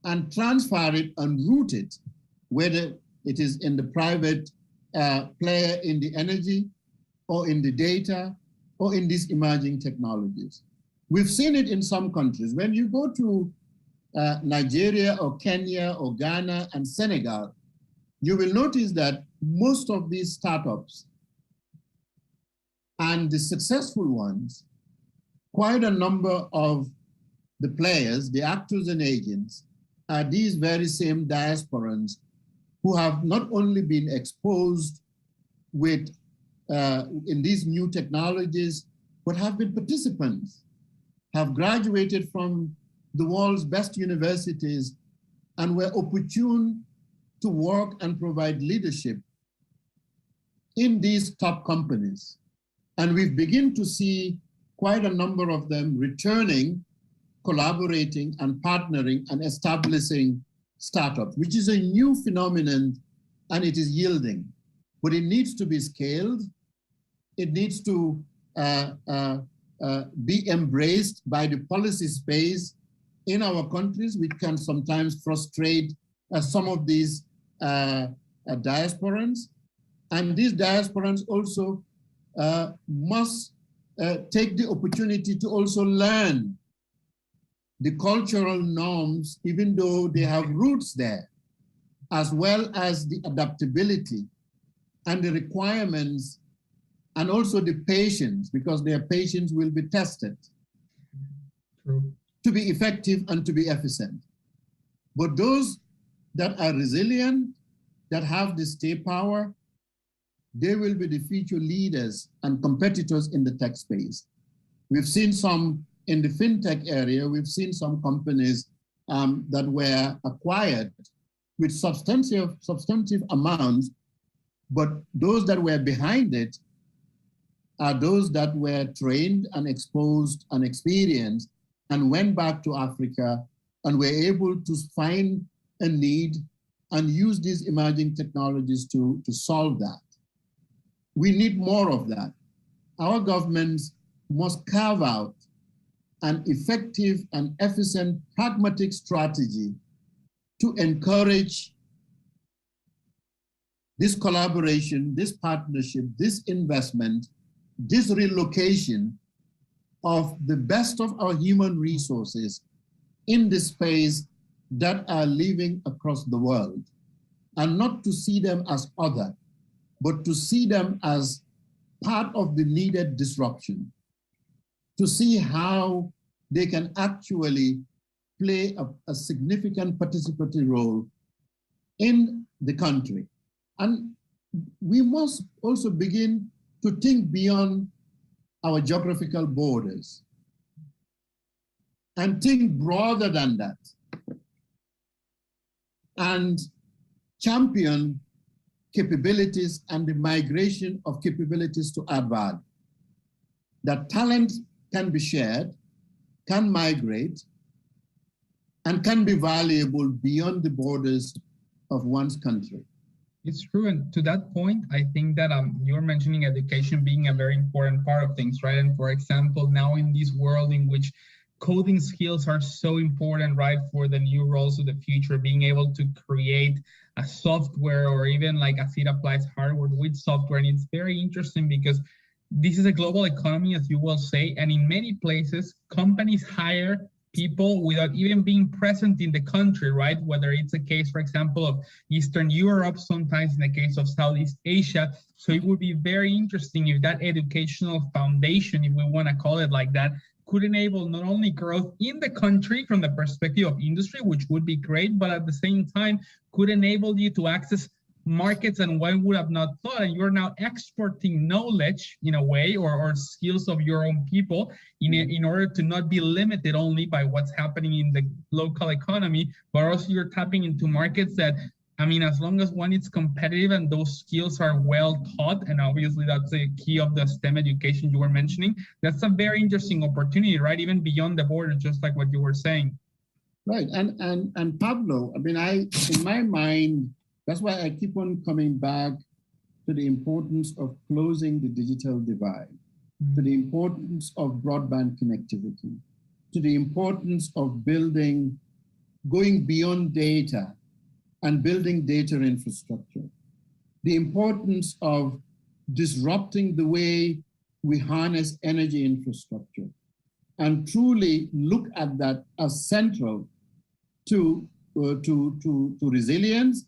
and transfer it and root it, whether it is in the private player in the energy or in the data or in these emerging technologies. We've seen it in some countries. When you go to Nigeria or Kenya or Ghana and Senegal, you will notice that most of these startups and the successful ones, quite a number of the players, the actors and agents, are these very same diasporans who have not only been exposed with in these new technologies, but have been participants, have graduated from the world's best universities and were opportune to work and provide leadership in these top companies. And we've begun to see quite a number of them returning, collaborating and partnering and establishing startups, which is a new phenomenon and it is yielding. But it needs to be scaled. It needs to be embraced by the policy space in our countries, which can sometimes frustrate some of these diasporans. And these diasporans also must take the opportunity to also learn the cultural norms, even though they have roots there, as well as the adaptability and the requirements, and also the patience, because their patience will be tested. True. To be effective and to be efficient. But those that are resilient, that have the stay power, they will be the future leaders and competitors in the tech space. We've seen some in the fintech area, we've seen some companies that were acquired with substantive amounts, but those that were behind it are those that were trained and exposed and experienced and went back to Africa and were able to find a need and use these emerging technologies to solve that. We need more of that. Our governments must carve out an effective and efficient pragmatic strategy to encourage this collaboration, this partnership, this investment, this relocation of the best of our human resources in this space that are living across the world, and not to see them as other, but to see them as part of the needed disruption, to see how they can actually play a significant participatory role in the country. And we must also begin to think beyond our geographical borders and think broader than that, and champion capabilities and the migration of capabilities to add value. That talent can be shared, can migrate, and can be valuable beyond the borders of one's country. It's true. And to that point, I think that you're mentioning education being a very important part of things, right? And for example, now in this world in which coding skills are so important, right, for the new roles of the future, being able to create a software or even like as it applies hardware with software. And it's very interesting because this is a global economy, as you will say, and in many places, companies hire people without even being present in the country, right? Whether it's a case, for example, of Eastern Europe, sometimes in the case of Southeast Asia. So it would be very interesting if that educational foundation, if we want to call it like that, could enable not only growth in the country from the perspective of industry, which would be great, but at the same time could enable you to access markets and one would have not thought, and you're now exporting knowledge in a way or skills of your own people in order to not be limited only by what's happening in the local economy, but also you're tapping into markets that, I mean, as long as one is competitive and those skills are well taught, and obviously that's the key of the STEM education you were mentioning, that's a very interesting opportunity, right? Even beyond the border, just like what you were saying. Right, and Pablo, I mean, in my mind, that's why I keep on coming back to the importance of closing the digital divide, to the importance of broadband connectivity, to the importance of going beyond data and building data infrastructure, the importance of disrupting the way we harness energy infrastructure, and truly look at that as central to resilience,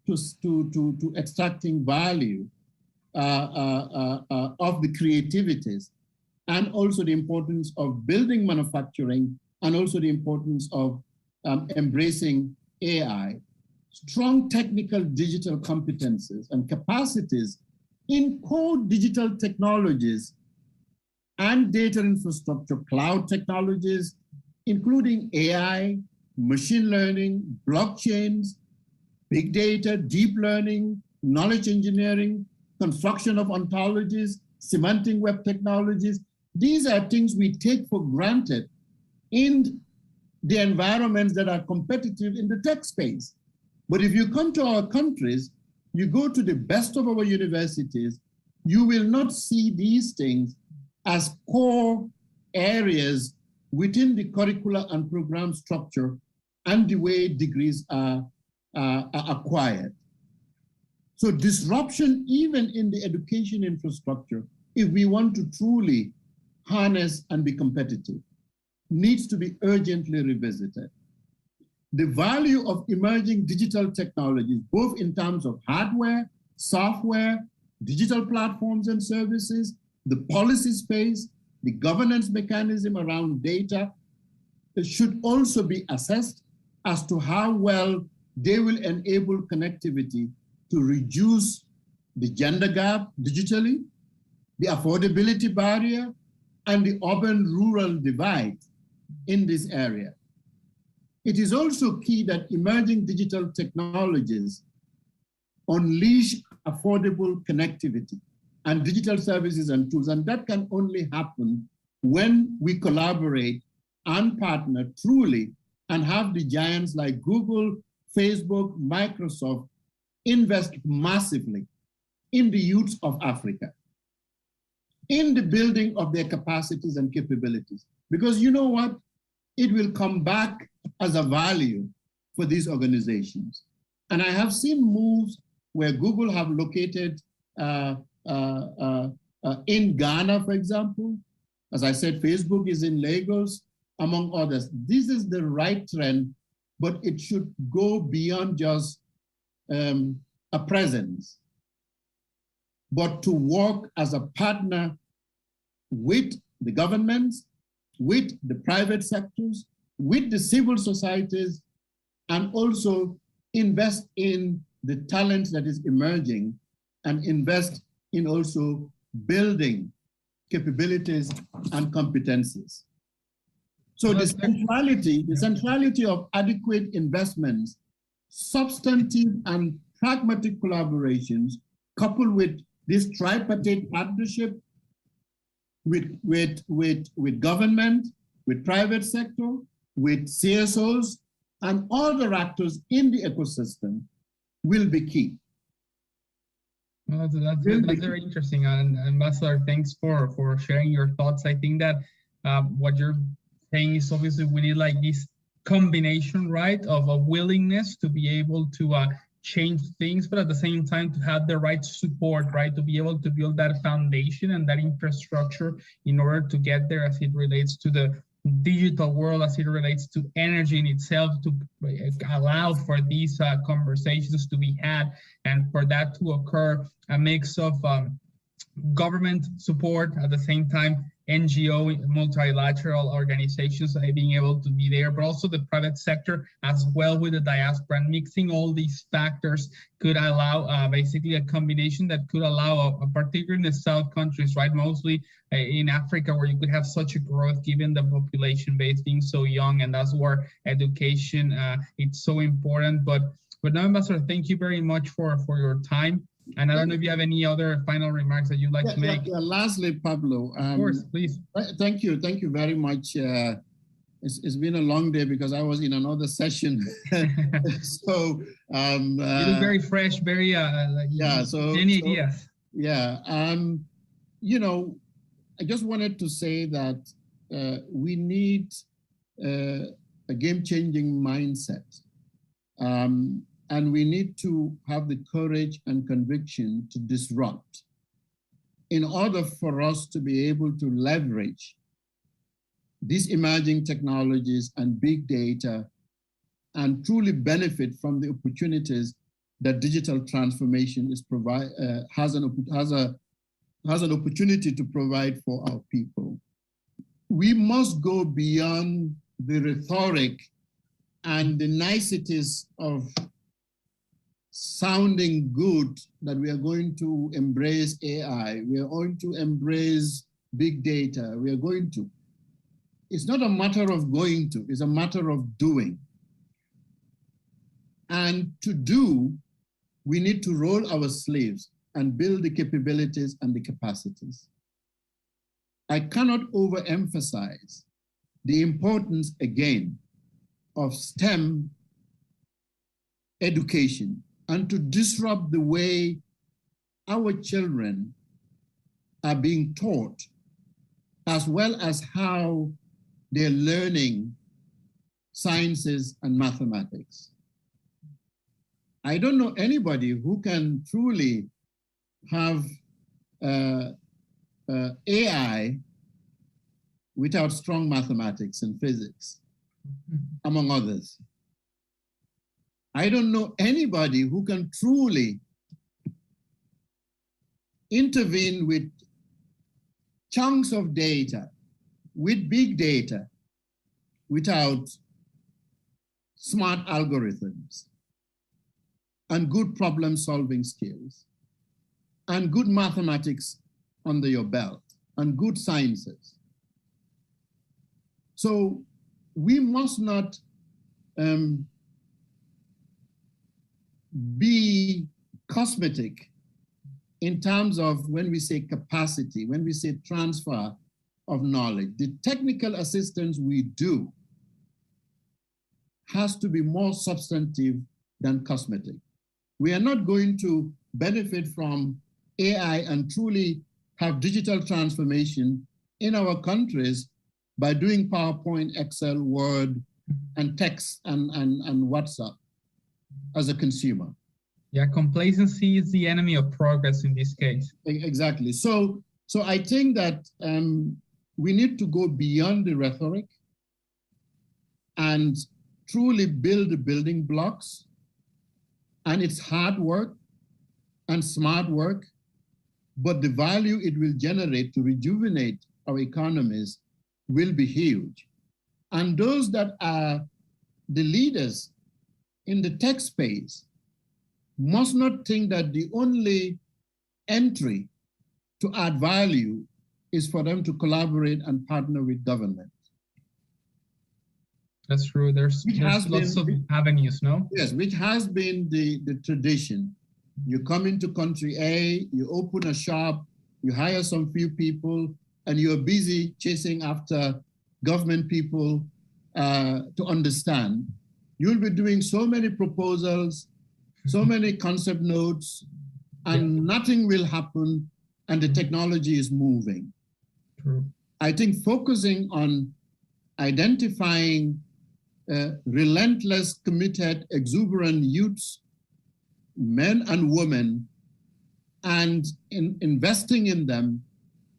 to extracting value of the creativities, and also the importance of building manufacturing, and also the importance of embracing AI. Strong technical digital competences and capacities in core digital technologies and data infrastructure, cloud technologies, including AI, machine learning, blockchains, big data, deep learning, knowledge engineering, construction of ontologies, semantic web technologies. These are things we take for granted in the environments that are competitive in the tech space. But if you come to our countries, you go to the best of our universities, you will not see these things as core areas within the curricular and program structure and the way degrees are acquired. So disruption, even in the education infrastructure, if we want to truly harness and be competitive, needs to be urgently revisited. The value of emerging digital technologies, both in terms of hardware, software, digital platforms and services, the policy space, the governance mechanism around data, it should also be assessed as to how well they will enable connectivity to reduce the gender gap digitally, the affordability barrier, and the urban-rural divide in this area. It is also key that emerging digital technologies unleash affordable connectivity and digital services and tools, and that can only happen when we collaborate and partner truly and have the giants like Google, Facebook, Microsoft invest massively in the youth of Africa, in the building of their capacities and capabilities. Because you know what? It will come back as a value for these organizations. And I have seen moves where Google have located in Ghana, for example. As I said, Facebook is in Lagos, among others. This is the right trend, but it should go beyond just a presence, but to work as a partner with the governments, with the private sectors, with the civil societies, and also invest in the talent that is emerging and invest in also building capabilities and competencies. So the centrality of adequate investments, substantive and pragmatic collaborations, coupled with this tripartite partnership with government, with private sector, with CSOs, and other actors in the ecosystem will be key. Well, that's very interesting. And Ambassador, thanks for sharing your thoughts. I think that what you're saying is obviously we need like this combination, right, of a willingness to be able to change things, but at the same time to have the right support, right, to be able to build that foundation and that infrastructure in order to get there as it relates to the digital world, as it relates to energy in itself, to allow for these conversations to be had, and for that to occur, a mix of government support, at the same time NGO, multilateral organizations being able to be there, but also the private sector as well with the diaspora. And mixing all these factors could allow basically a combination that could allow, particularly in the South countries, right, mostly in Africa, where you could have such a growth given the population base being so young, and that's where education it's so important. But now, Ambassador, thank you very much for your time. And I don't know if you have any other final remarks that you'd like to make. Lastly, Pablo. Of course, please. Thank you very much. It's been a long day because I was in another session. So it was very fresh, very many ideas. Yeah. You know, I just wanted to say that we need a game-changing mindset. And we need to have the courage and conviction to disrupt in order for us to be able to leverage these emerging technologies and big data and truly benefit from the opportunities that digital transformation has an opportunity to provide for our people. We must go beyond the rhetoric and the niceties of sounding good that we are going to embrace AI, we are going to embrace big data, we are going to. It's not a matter of going to, it's a matter of doing. And to do, we need to roll our sleeves and build the capabilities and the capacities. I cannot overemphasize the importance, again, of STEM education, and to disrupt the way our children are being taught, as well as how they're learning sciences and mathematics. I don't know anybody who can truly have AI without strong mathematics and physics, among others. I don't know anybody who can truly intervene with chunks of data, with big data, without smart algorithms and good problem-solving skills and good mathematics under your belt and good sciences. So we must not be cosmetic in terms of when we say capacity, when we say transfer of knowledge. The technical assistance we do has to be more substantive than cosmetic. We are not going to benefit from AI and truly have digital transformation in our countries by doing PowerPoint, Excel, Word, and text and WhatsApp as a consumer. Yeah, complacency is the enemy of progress in this case. Exactly. So I think that we need to go beyond the rhetoric and truly build the building blocks. And it's hard work and smart work, but the value it will generate to rejuvenate our economies will be huge. And those that are the leaders in the tech space must not think that the only entry to add value is for them to collaborate and partner with government. That's true. There's lots of avenues, no? Yes, which has been the tradition. You come into country A, you open a shop, you hire some few people, and you're busy chasing after government people to understand. You'll be doing so many proposals, so many concept notes, and nothing will happen, and the technology is moving. True. I think focusing on identifying relentless, committed, exuberant youths, men and women, and investing in them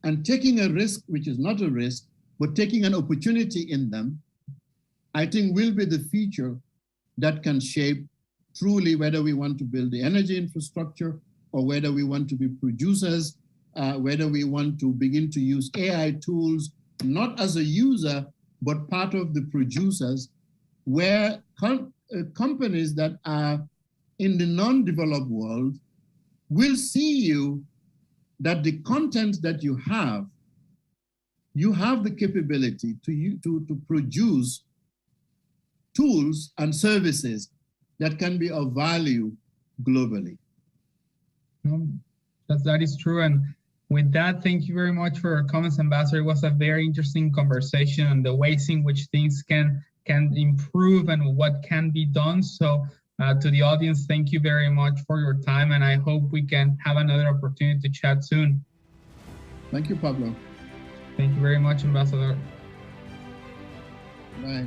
and taking a risk, which is not a risk, but taking an opportunity in them, I think will be the feature that can shape truly whether we want to build the energy infrastructure or whether we want to be producers, whether we want to begin to use AI tools, not as a user, but part of the producers, where companies that are in the non-developed world will see you that the content that you have the capability to produce tools and services that can be of value globally. That is true. And with that, thank you very much for your comments, Ambassador. It was a very interesting conversation on the ways in which things can improve and what can be done. So to the audience, thank you very much for your time, and I hope we can have another opportunity to chat soon. Thank you, Pablo. Thank you very much, Ambassador. Bye.